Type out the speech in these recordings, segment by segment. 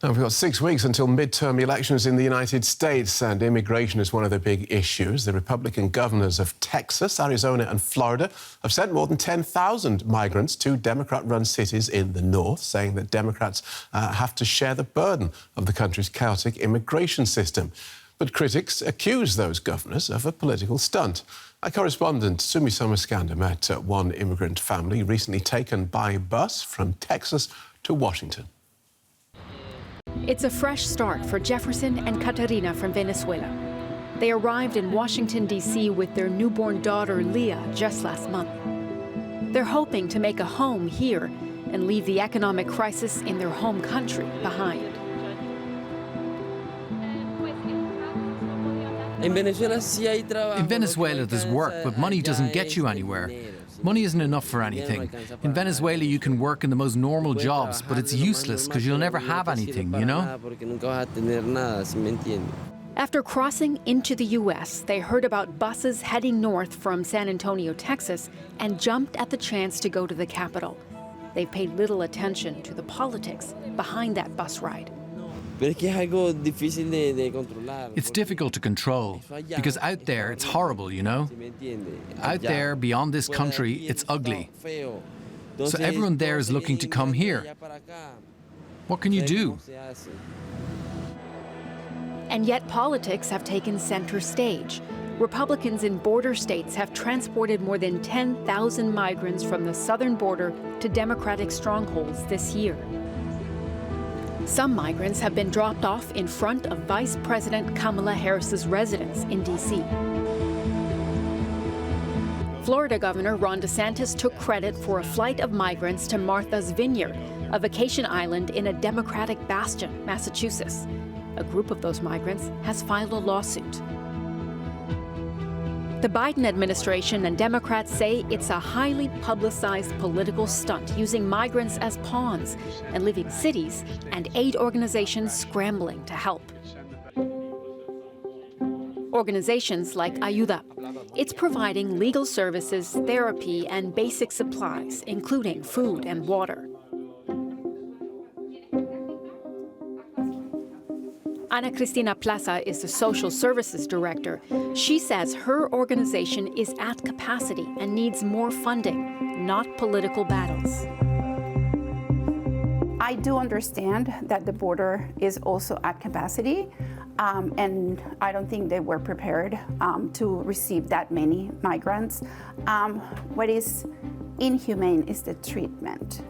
Now, we've got 6 weeks until midterm elections in the United States, and immigration is one of the big issues. The Republican governors of Texas, Arizona and Florida have sent more than 10,000 migrants to Democrat-run cities in the north, saying that Democrats have to share the burden of the country's chaotic immigration system. But critics accuse those governors of a political stunt. Our correspondent Sumi Somaskanda met one immigrant family recently taken by bus from Texas to Washington. It's a fresh start for Jefferson and Catarina from Venezuela. They arrived in Washington, D.C. with their newborn daughter, Leah, just last month. They're hoping to make a home here and leave the economic crisis in their home country behind. In Venezuela, there's work, but money doesn't get you anywhere. Money isn't enough for anything. In Venezuela, you can work in the most normal jobs, but it's useless because you'll never have anything, you know? After crossing into the U.S., they heard about buses heading north from San Antonio, Texas, and jumped at the chance to go to the capital. They've paid little attention to the politics behind that bus ride. It's difficult to control, because out there it's horrible, you know? Out there, beyond this country, it's ugly. So everyone there is looking to come here. What can you do? And yet politics have taken center stage. Republicans in border states have transported more than 10,000 migrants from the southern border to Democratic strongholds this year. Some migrants have been dropped off in front of Vice President Kamala Harris's residence in D.C. Florida Governor Ron DeSantis took credit for a flight of migrants to Martha's Vineyard, a vacation island in a Democratic bastion, Massachusetts. A group of those migrants has filed a lawsuit. The Biden administration and Democrats say it's a highly publicized political stunt, using migrants as pawns and leaving cities and aid organizations scrambling to help. Organizations like Ayuda. It's providing legal services, therapy, and basic supplies, including food and water. Ana Cristina Plaza is the social services director. She says her organization is at capacity and needs more funding, not political battles. I do understand that the border is also at capacity, and I don't think they were prepared to receive that many migrants. What is inhumane is the treatment.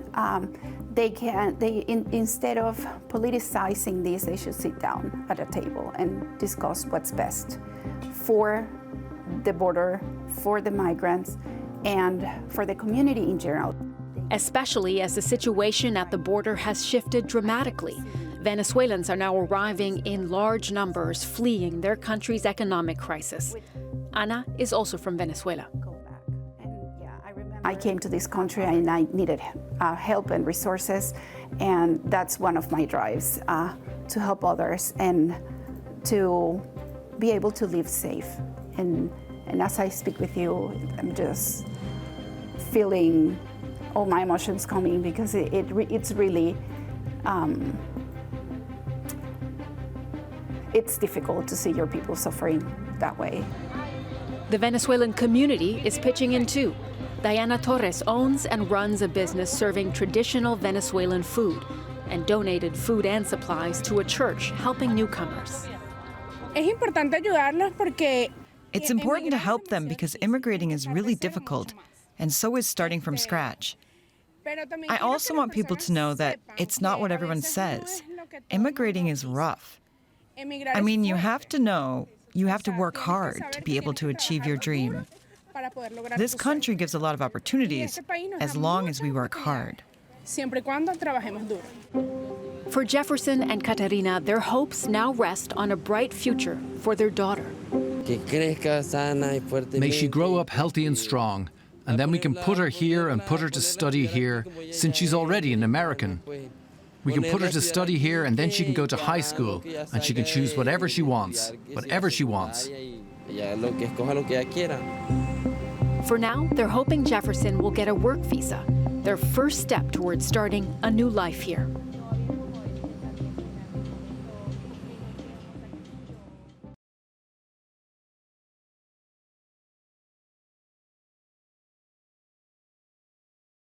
Instead of politicizing this, they should sit down at a table and discuss what's best for the border, for the migrants, and for the community in general. Especially as the situation at the border has shifted dramatically. Venezuelans are now arriving in large numbers, fleeing their country's economic crisis. Ana is also from Venezuela. I came to this country and I needed help and resources, and that's one of my drives, to help others and to be able to live safe. And as I speak with you, I'm just feeling all my emotions coming, because it's really, it's difficult to see your people suffering that way. The Venezuelan community is pitching in too. Diana Torres owns and runs a business serving traditional Venezuelan food and donated food and supplies to a church helping newcomers. It's important to help them because immigrating is really difficult, and so is starting from scratch. I also want people to know that it's not what everyone says. Immigrating is rough. I mean, you have to know, you have to work hard to be able to achieve your dream. This country gives a lot of opportunities as long as we work hard. For Jefferson and Catarina, their hopes now rest on a bright future for their daughter. May she grow up healthy and strong, and then we can put her here and put her to study here, since she's already an American. We can put her to study here, and then she can go to high school, and she can choose whatever she wants, whatever she wants. For now, they're hoping Jefferson will get a work visa, their first step towards starting a new life here.